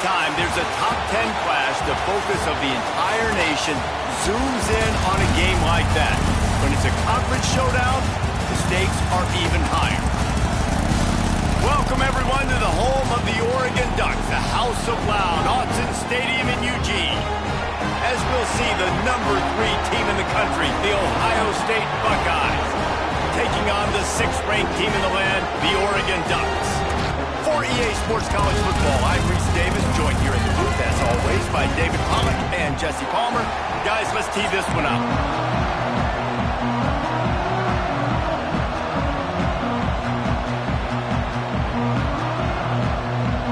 time there's a top 10 clash, the focus of the entire nation zooms in on a game like that. When it's a conference showdown, the stakes are even higher. Welcome, everyone, to the home of the Oregon Ducks, the House of Loud, Autzen Stadium in Eugene. As we'll see, the number 3 team in the country, the Ohio State Buckeyes, taking on the 6th-ranked team in the land, the Oregon Ducks. For EA Sports College Football, I'm Reese Davis, joined here in the booth, as always, by David Pollack and Jesse Palmer. Guys, let's tee this one up.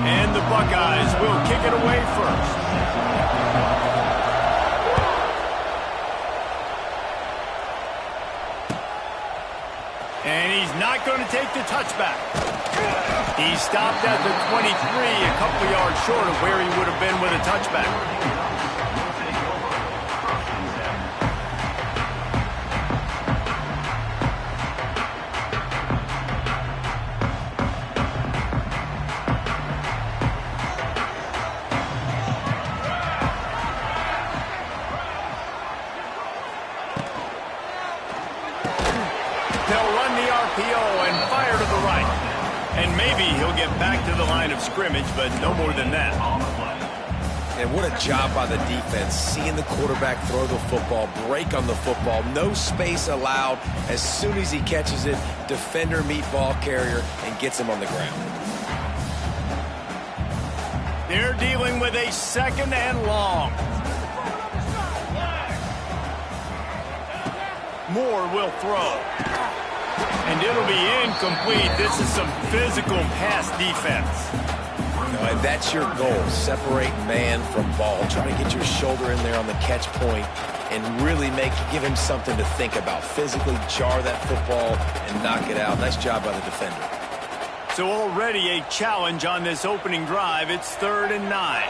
And the Buckeyes will kick it away first. And he's not going to take the touchback. He stopped at the 23, a couple yards short of where he would have been with a touchback. They'll run the RPO and fire to the right. And maybe he'll get back to the line of scrimmage, but no more than that. And what a job by the defense, seeing the quarterback throw the football, break on the football, no space allowed. As soon as he catches it, defender meet ball carrier and gets him on the ground. They're dealing with a 2nd and long. Moore will throw. And it'll be incomplete. This is some physical pass defense. And that's your goal. Separate man from ball. Try to get your shoulder in there on the catch point and really give him something to think about. Physically jar that football and knock it out. Nice job by the defender. So already a challenge on this opening drive. It's 3rd and 9.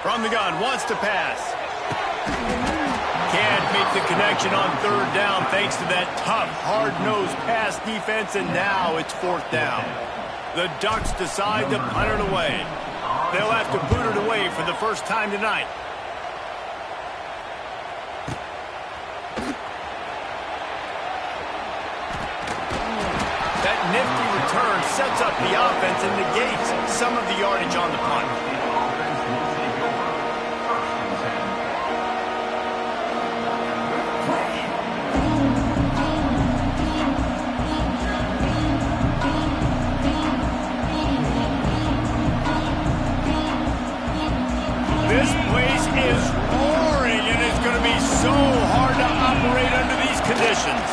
From the gun, wants to pass. Can't make the connection on 3rd down thanks to that tough, hard-nosed pass defense, and now it's 4th down. The Ducks decide to punt it away. They'll have to boot it away for the first time tonight. That nifty return sets up the offense and negates some of the yardage on the punt. This place is roaring, and it's going to be so hard to operate under these conditions.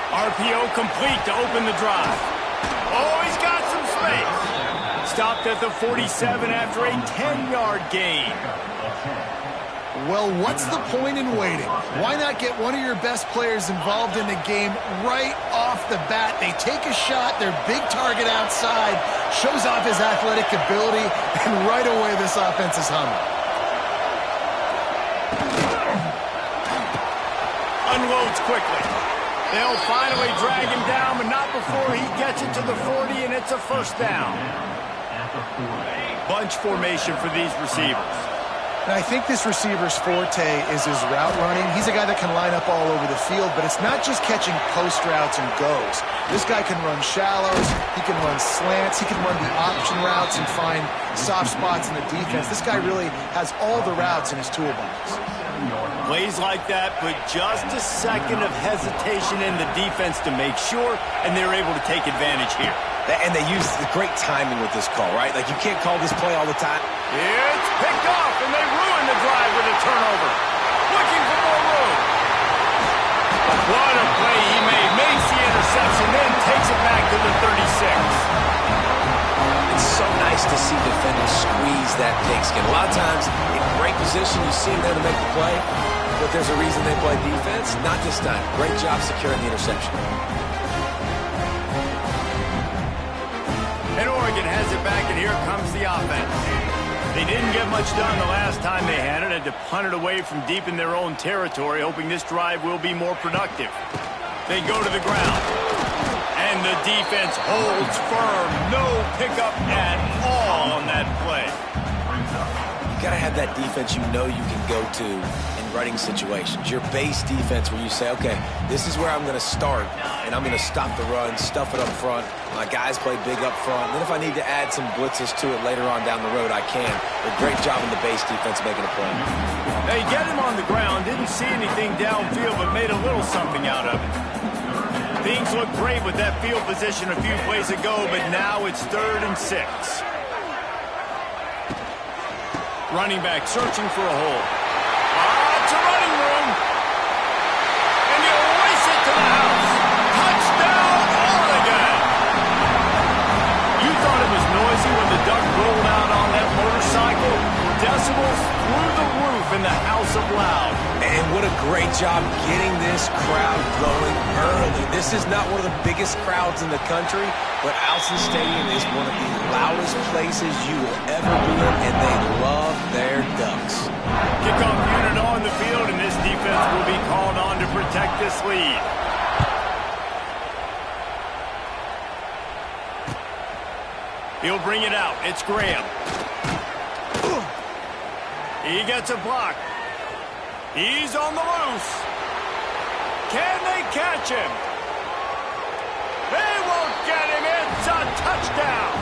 RPO complete to open the drive. Oh, he's got some space. Stopped at the 47 after a 10-yard gain. Well, what's the point in waiting? Why not get one of your best players involved in the game right off the bat? They take a shot, their big target outside, shows off his athletic ability, and right away this offense is humming. Unloads quickly. They'll finally drag him down, but not before he gets it to the 40, and it's a 1st down. Bunch formation for these receivers. And I think this receiver's forte is his route running. He's a guy that can line up all over the field, but it's not just catching post routes and goes. This guy can run shallows, he can run slants, he can run the option routes and find soft spots in the defense. This guy really has all the routes in his toolbox. Plays like that put just a second of hesitation in the defense to make sure, and they're able to take advantage here. And they use the great timing with this call, right? Like, you can't call this play all the time. It's picked off, and they ruin the drive with a turnover. Looking for more room. What a play he made. Makes the interception, then takes it back to the 36. It's so nice to see defenders squeeze that pigskin. A lot of times, in great position, you see them there to make the play, but there's a reason they play defense. Not this time. Great job securing the interception. And Oregon has it back, and here comes the offense. They didn't get much done the last time they had it, had to punt it away from deep in their own territory, hoping this drive will be more productive. They go to the ground. And the defense holds firm. No pickup at all on that play. You got to have that defense you know you can go to in running situations. Your base defense where you say, okay, this is where I'm going to start, and I'm going to stop the run, stuff it up front. My guys play big up front. Then if I need to add some blitzes to it later on down the road, I can. But great job in the base defense making a play. They get him on the ground. Didn't see anything downfield, but made a little something out of it. Things looked great with that field position a few plays ago, but now it's 3rd and 6. Running back searching for a hole. It's a running room. And he'll race it to the house. Touchdown, Oregon. You thought it was noisy when the duck rolled out on that motorcycle? Decibels through the roof in the House of Loud. And what a great job getting this crowd going early. This is not one of the biggest crowds in the country, but Alson Stadium is one of the loudest places you will ever be in, and they love their Ducks. Kickoff unit on the field, and this defense will be called on to protect this lead. He'll bring it out. It's Graham. He gets a block. He's on the loose. Can they catch him? They won't get him. It's a touchdown.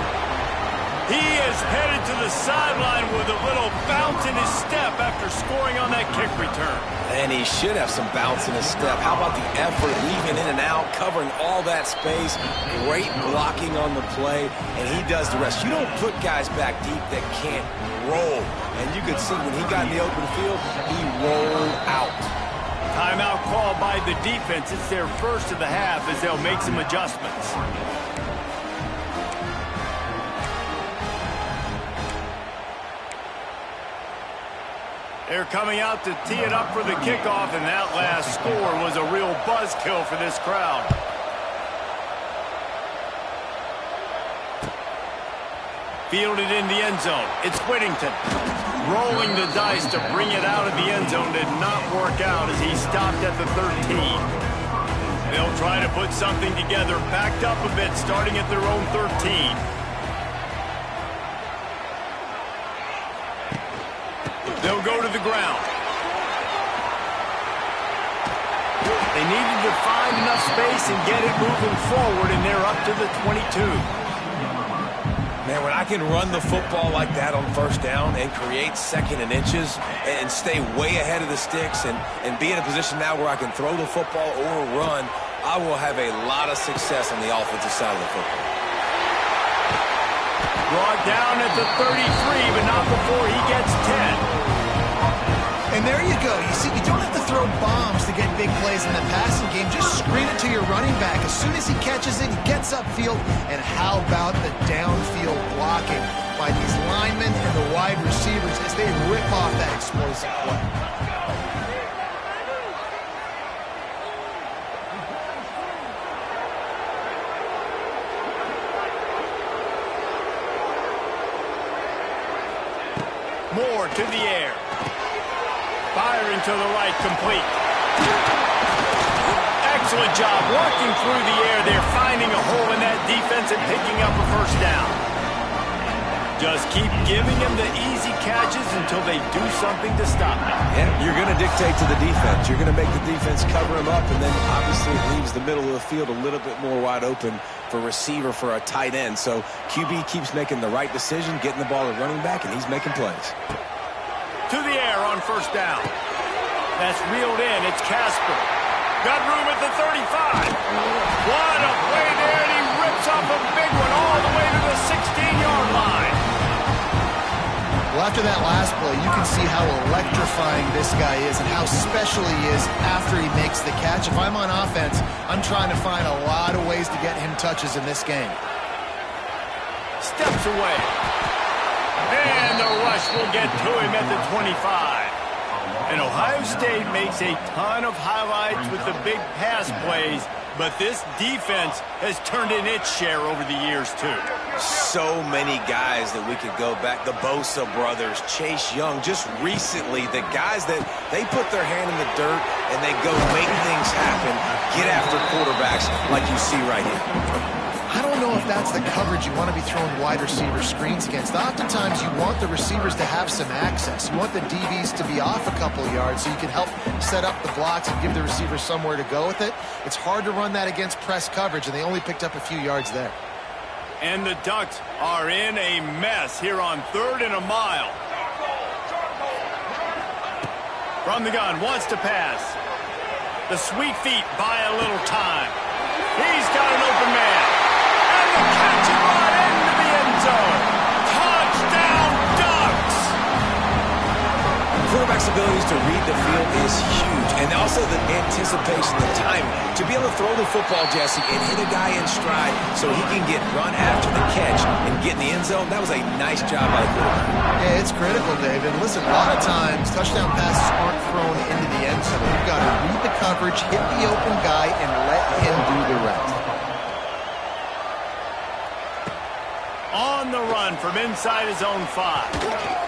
He is headed to the sideline with a little bounce in his step after scoring on that kick return. And he should have some bounce in his step. How about the effort, weaving in and out, covering all that space, great blocking on the play, and he does the rest. You don't put guys back deep that can't roll. And you could see when he got in the open field, he rolled out. Timeout called by the defense. It's their first of the half as they'll make some adjustments. They're coming out to tee it up for the kickoff, and that last score was a real buzzkill for this crowd. Fielded in the end zone. It's Whittington. Rolling the dice to bring it out of the end zone did not work out as he stopped at the 13. They'll try to put something together, backed up a bit, starting at their own 13. They'll go to the ground. They needed to find enough space and get it moving forward, and they're up to the 22. Man, when I can run the football like that on first down and create 2nd and inches and stay way ahead of the sticks and be in a position now where I can throw the football or run, I will have a lot of success on the offensive side of the football. Brought down at the 33, but not before he gets 10. And there you go. You see, you don't have to throw bombs to get big plays in the passing game. Just screen it to your running back. As soon as he catches it, he gets upfield. And how about the downfield blocking by these linemen and the wide receivers as they rip off that explosive play. Moore to the air. Firing to the right, complete. Excellent job working through the air. They're finding a hole in that defense and picking up a first down. Just keep giving them the easy catches until they do something to stop them. Yeah, you're going to dictate to the defense. You're going to make the defense cover him up, and then obviously it leaves the middle of the field a little bit more wide open for receiver, for a tight end. So QB keeps making the right decision, getting the ball to running back, and he's making plays. To the air on first down. That's reeled in. It's Casper. Got room at the 35. What a play there, and he rips off a big one all the way to the 16-yard line. Well, after that last play, you can see how electrifying this guy is and how special he is after he makes the catch. If I'm on offense, I'm trying to find a lot of ways to get him touches in this game. Steps away. And the rush will get to him at the 25. And Ohio State makes a ton of highlights with the big pass plays, but this defense has turned in its share over the years, too. So many guys that we could go back. The Bosa brothers, Chase Young, just recently, the guys that they put their hand in the dirt and they go make things happen, get after quarterbacks like you see right here. I don't know if that's the coverage you want to be throwing wide receiver screens against. Oftentimes, you want the receivers to have some access. You want the DBs to be off a couple yards so you can help set up the blocks and give the receiver somewhere to go with it. It's hard to run that against press coverage, and they only picked up a few yards there. And the Ducks are in a mess here on 3rd and a mile. From the gun, wants to pass. The sweet feet buy a little time. He's got an open man. And the catch it right into the end zone. Touchdown, Ducks! Quarterback's abilities to read the field is huge. And also the anticipation, the timing. To be able to throw the football, Jesse, and hit a guy in stride so he can get run after the catch and get in the end zone, that was a nice job by the quarterback. Yeah, it's critical, David. Listen, a lot of times, touchdown passes aren't thrown into the end zone. You've got to read the coverage, hit the open guy, and let him do the rest. On the run from inside his own 5.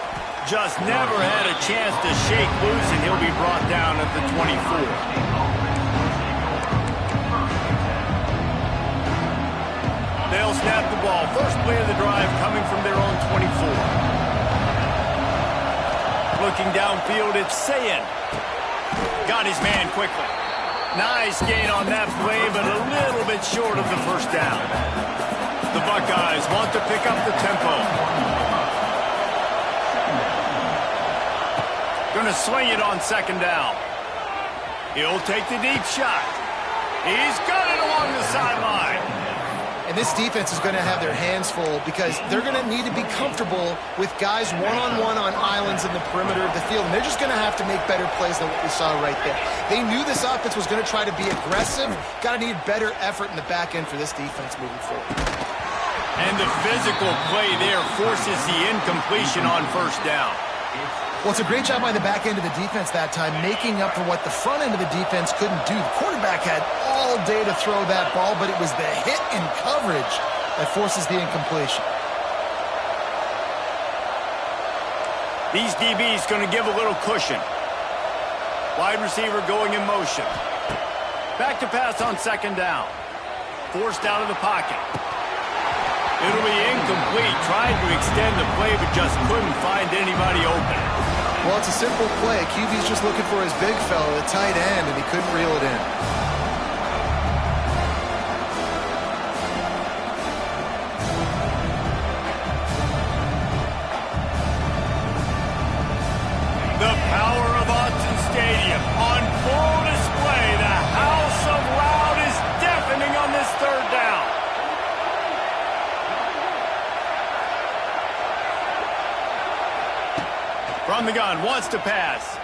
Just never had a chance to shake loose, and he'll be brought down at the 24. They'll snap the ball. First play of the drive coming from their own 24. Looking downfield, it's Sayin. Got his man quickly. Nice gain on that play, but a little bit short of the first down. The Buckeyes want to pick up the tempo. Going to swing it on 2nd down. He'll take the deep shot. He's got it along the sideline. And this defense is going to have their hands full because they're going to need to be comfortable with guys one-on-one on islands in the perimeter of the field. And they're just going to have to make better plays than what we saw right there. They knew this offense was going to try to be aggressive. Got to need better effort in the back end for this defense moving forward. And the physical play there forces the incompletion on 1st down. Well, it's a great job by the back end of the defense that time, making up for what the front end of the defense couldn't do. The quarterback had all day to throw that ball, but it was the hit and coverage that forces the incompletion. These DBs going to give a little cushion. Wide receiver going in motion. Back to pass on 2nd down. Forced out of the pocket. It'll be incomplete. Tried to extend the play, but just couldn't find anybody open. Well, it's a simple play. QB's just looking for his big fella, the tight end, and he couldn't reel it in. The power of Autzen Stadium on full display. The house of loud is deafening on this 3rd down. From the gun, wants to pass.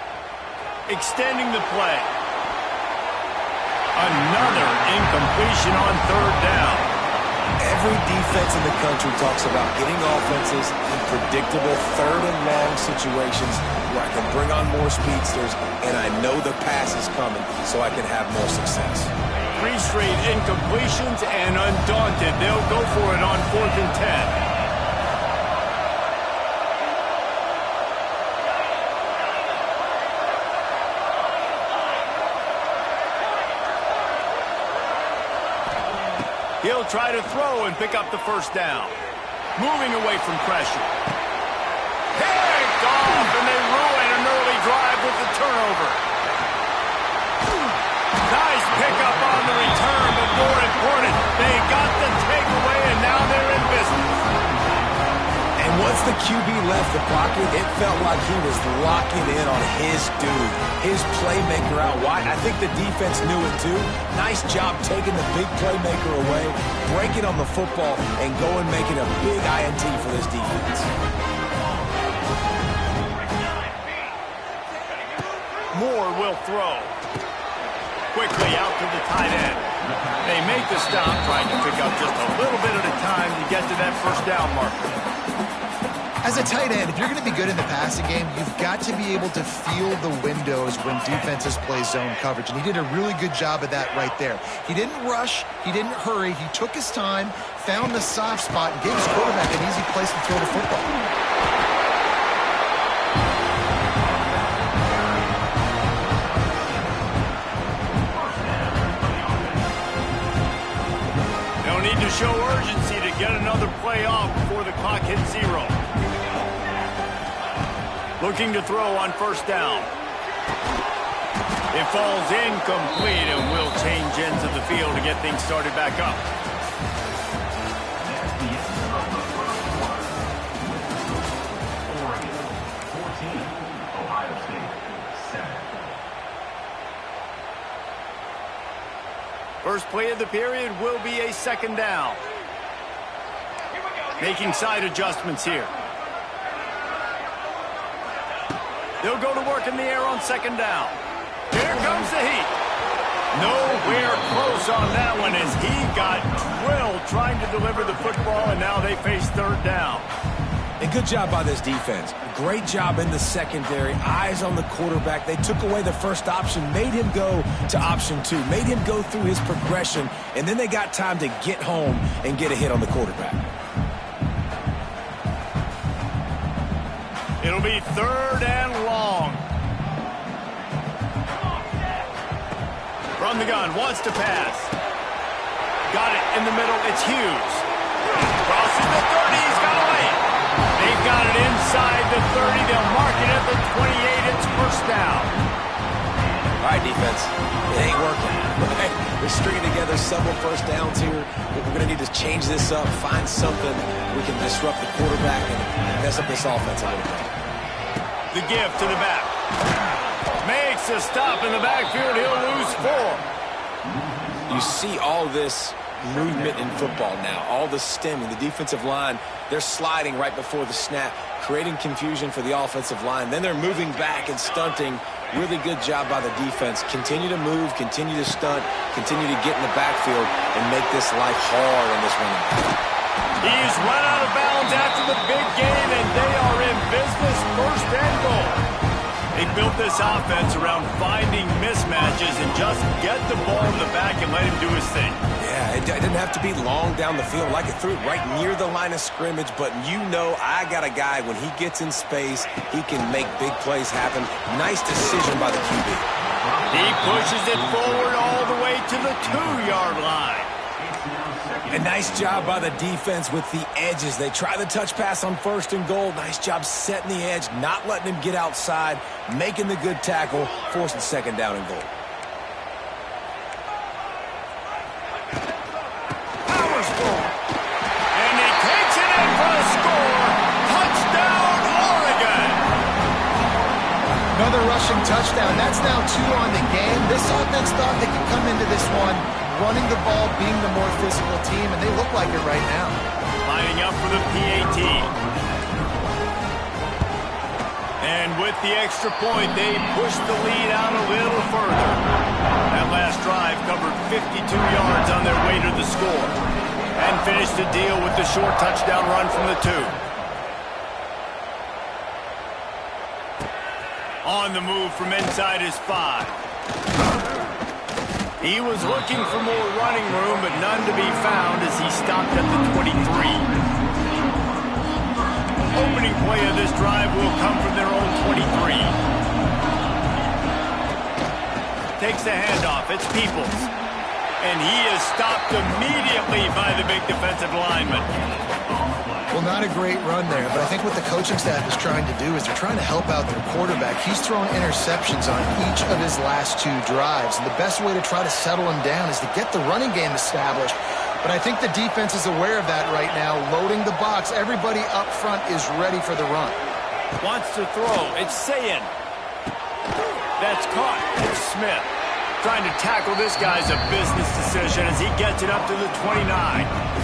Extending the play. Another incompletion on 3rd down. Every defense in the country talks about getting offenses in predictable 3rd and long situations where I can bring on more speedsters and I know the pass is coming so I can have more success. 3 straight incompletions and undaunted. They'll go for it on 4th and 10. He'll try to throw and pick up the 1st down. Moving away from pressure. Picked off, and they ruin an early drive with the turnover. Nice pickup on the return, but more important, they got the takeaway, and now they're in business. And once the QB left the pocket, it felt like he was locking in on his dude, his playmaker out wide. I think the defense knew it too. Nice job taking the big playmaker away, breaking on the football, and going making a big INT for this defense. Moore will throw. Quickly out to the tight end. They make the stop, trying to pick up just a little bit at a time to get to that 1st down marker. As a tight end, if you're going to be good in the passing game, you've got to be able to feel the windows when defenses play zone coverage. And he did a really good job of that right there. He didn't rush. He didn't hurry. He took his time, found the soft spot, and gave his quarterback an easy place to throw the football. urgency to get another play off before the clock hits 0. Looking to throw on first down. It falls incomplete and will change ends of the field to get things started back up. First play of the period will be a second down. Making side adjustments here. They'll go to work in the air on second down. Here comes the heat. Nowhere close on that one as he got drilled trying to deliver the football, and now they face third down. And good job by this defense. Great job in the secondary. Eyes on the quarterback. They took away the first option, made him go to option 2, made him go through his progression, and then they got time to get home and get a hit on the quarterback. It'll be third and long. From the gun, wants to pass. Got it in the middle. It's Hughes. Crosses the 30. He's got away. They've got it inside the 30. They'll mark it at the 28. It's first down. All right, defense. It ain't working. Right? We're stringing together several first downs here. But we're going to need to change this up, find something we can disrupt the quarterback and mess up this offense a little bit. The give to the back. Makes a stop in the backfield. He'll lose 4. You see all this movement in football now, all the stemming, the defensive line, they're sliding right before the snap, creating confusion for the offensive line. Then they're moving back and stunting. Really good job by the defense. Continue to move, continue to stunt, continue to get in the backfield and make this life hard on this running back. He's run out of bounds after the big gain, and they are in business. First and goal. They built this offense around finding mismatches and just get the ball in the back and let him do his thing. Yeah, it didn't have to be long down the field. Like it threw it right near the line of scrimmage, but you know I got a guy, when he gets in space, he can make big plays happen. Nice decision by the QB. He pushes it forward all the way to the 2-yard line. A nice job by the defense with the edges. They try the touch pass on first and goal. Nice job setting the edge, not letting him get outside, making the good tackle, forcing second down and goal. Powers full. And he takes it in for a score. Touchdown, Oregon. Another rushing touchdown. That's now 2 on the game. This offense thought they could come into this one running the ball, being the more physical team, and they look like it right now. Lining up for the PAT. And with the extra point, they push the lead out a little further. That last drive covered 52 yards on their way to the score and finished the deal with the short touchdown run from the 2. On the move from inside his 5. He was looking for more running room, but none to be found as he stopped at the 23. Opening play of this drive will come from their own 23. Takes the handoff. It's Peoples. And he is stopped immediately by the big defensive lineman. Well, not a great run there, but I think what the coaching staff is trying to do is they're trying to help out their quarterback. He's thrown interceptions on each of his last 2 drives, and the best way to try to settle him down is to get the running game established. But I think the defense is aware of that right now, loading the box. Everybody up front is ready for the run. Wants to throw. It's Sayin. That's caught. It's Smith. Trying to tackle this guy's a business decision as he gets it up to the 29.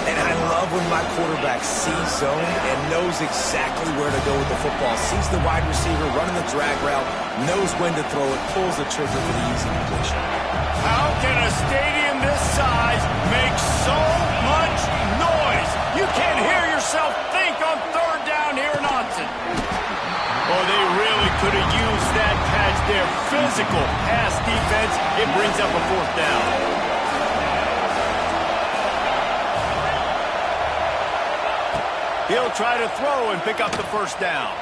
And I love when my quarterback sees zone and knows exactly where to go with the football. Sees the wide receiver running the drag route, knows when to throw it, pulls the trigger for the easy completion. How can a stadium this size make so much noise? You can't hear yourself think on third down here in Austin. Oh, they really could have used that catch there. Physical pass defense. It brings up a fourth down. He'll try to throw and pick up the first down.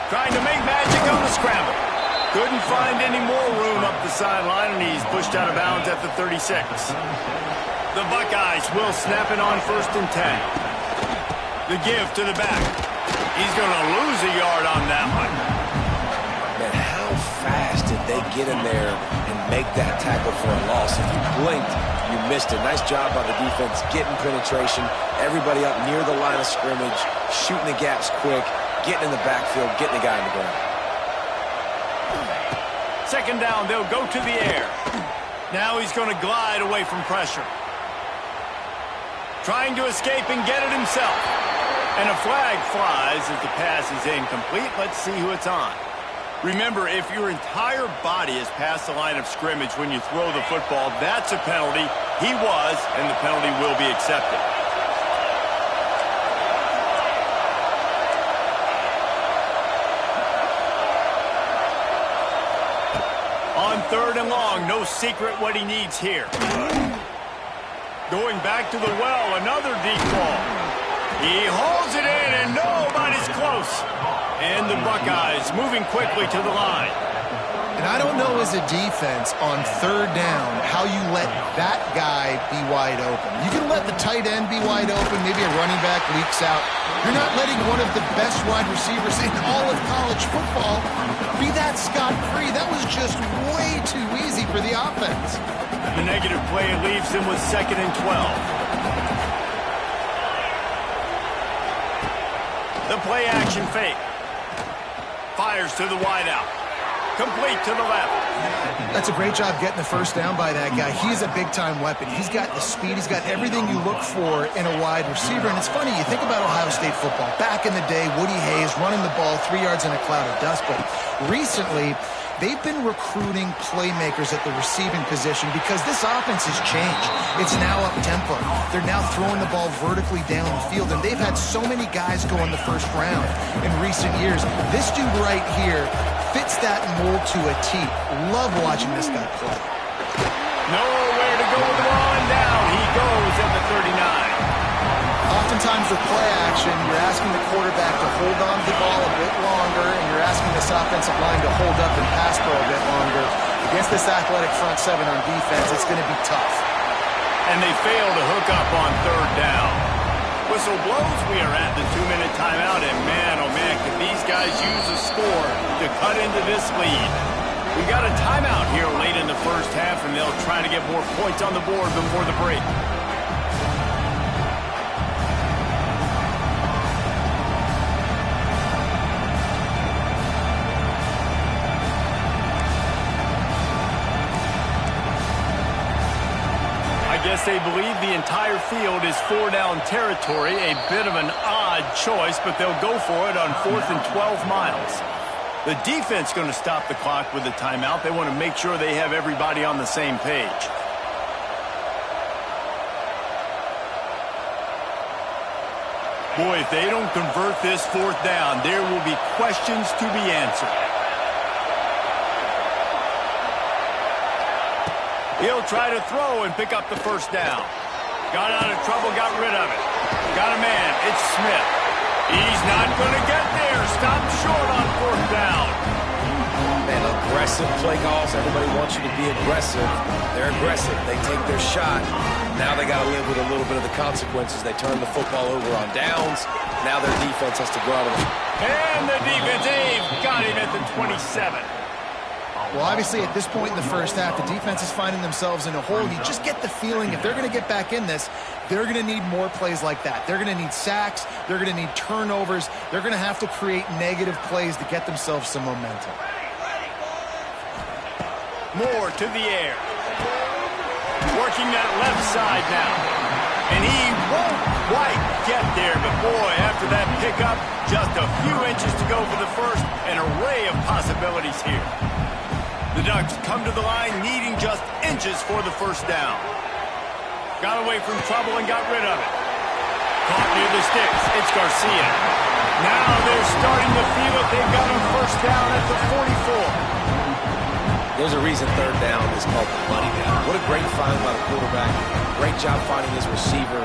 Trying to make magic on the scramble. Couldn't find any more room up the sideline, and he's pushed out of bounds at the 36. The Buckeyes will snap it on 1st and 10. The give to the back. He's going to lose a yard on that one. Man, how fast did they get in there and make that tackle for a loss? If you blinked, you missed it. Nice job by the defense getting penetration. Everybody up near the line of scrimmage, shooting the gaps quick, getting in the backfield, getting the guy in the ground. 2nd down, they'll go to the air. Now he's going to glide away from pressure. Trying to escape and get it himself. And a flag flies as the pass is incomplete. Let's see who it's on. Remember, if your entire body is past the line of scrimmage when you throw the football, that's a penalty. He was, and the penalty will be accepted. On 3rd and long, no secret what he needs here. Going back to the well, another deep ball. He holds it in, and nobody's close. And the Buckeyes moving quickly to the line. And I don't know as a defense on 3rd down how you let that guy be wide open. You can let the tight end be wide open, maybe a running back leaks out. You're not letting one of the best wide receivers in all of college football be that scot-free. That was just way too easy for the offense. The negative play leaves them with 2nd and 12. The play action fake. Fires to the wideout. Complete to the left. That's a great job getting the 1st down by that guy. He's a big-time weapon. He's got the speed. He's got everything you look for in a wide receiver. And it's funny, you think about Ohio State football. Back in the day, Woody Hayes running the ball 3 yards in a cloud of dust. But recently, they've been recruiting playmakers at the receiving position because this offense has changed. It's now up-tempo. They're now throwing the ball vertically down the field, and they've had so many guys go in the 1st round in recent years. This dude right here fits that mold to a T. Love watching this guy play. Nowhere to go with the ball, and down he goes at the 39. Oftentimes with play action, you're asking the quarterback to hold on to the ball a bit longer, and you're asking this offensive line to hold up and pass pro a bit longer. Against this athletic front 7 on defense, it's going to be tough. And they fail to hook up on 3rd down. Whistle blows, we are at the 2-minute timeout, and man, oh man, can these guys use a score to cut into this lead. We got a timeout here late in the 1st half, and they'll try to get more points on the board before the break. I guess they believe the entire field is 4-down territory. A bit of an odd choice, but they'll go for it on 4th and 12 miles. The defense going to stop the clock with a timeout. They want to make sure they have everybody on the same page. Boy, if they don't convert this 4th down, there will be questions to be answered. He'll try to throw and pick up the 1st down. Got out of trouble, got rid of it. Got a man, it's Smith. He's not going to get there. Stopped short on 4th down. Man, aggressive play calls. Everybody wants you to be aggressive. They're aggressive. They take their shot. Now they got to live with a little bit of the consequences. They turn the football over on downs. Now their defense has to go out of it. And the defense, they've got him at the 27. Well, obviously, at this point in the 1st half, the defense is finding themselves in a hole. You just get the feeling if they're going to get back in this, they're going to need more plays like that. They're going to need sacks. They're going to need turnovers. They're going to have to create negative plays to get themselves some momentum. Moore to the air. Working that left side now. And he won't quite get there, but boy, after that pickup, just a few inches to go for the 1st. An array of possibilities here. The Ducks come to the line needing just inches for the 1st down. Got away from trouble and got rid of it. Caught near the sticks. It's Garcia. Now they're starting to feel it. They've got a 1st down at the 44. There's a reason third down is called the money down. What a great find by the quarterback. Great job finding his receiver.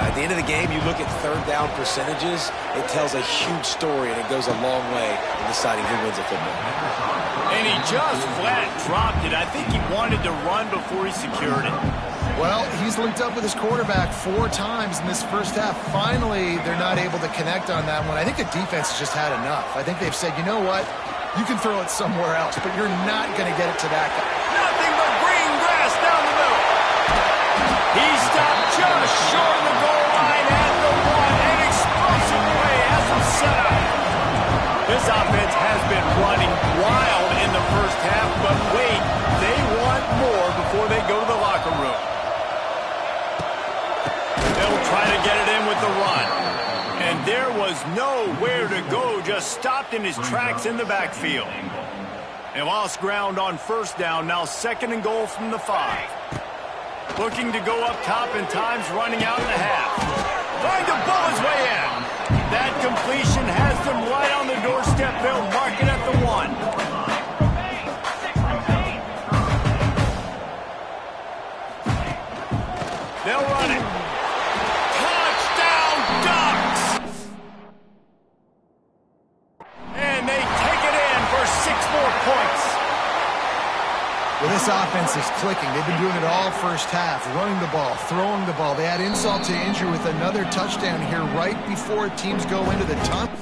At the end of the game, you look at third down percentages, it tells a huge story, and it goes a long way in deciding who wins a football game. And he just flat dropped it. I think he wanted to run before he secured it. Well, he's linked up with his quarterback 4 times in this first half. Finally, they're not able to connect on that one. I think the defense has just had enough. I think they've said, you know what? You can throw it somewhere else, but you're not going to get it to that guy. Nothing but green grass down the middle. He stopped just short of the goal line at the 1. An explosive play has him set up. This offense has been running wild in the first half, but wait, they want more before they go to the locker room. They'll try to get it in with the run. And there was nowhere to go, just stopped in his tracks in the backfield. They lost ground on first down, now 2nd and goal from the 5. Looking to go up top, and time's running out in the half. Trying to pull his way in. That completion has them right on the doorstep. They'll mark it at the 1. They'll run it. Touchdown Ducks! And they take it in for 6 more points. Well, this offense is clicking. They've been doing it all first half, running the ball, throwing the ball. They add insult to injury with another touchdown here right before teams go into the tunnel.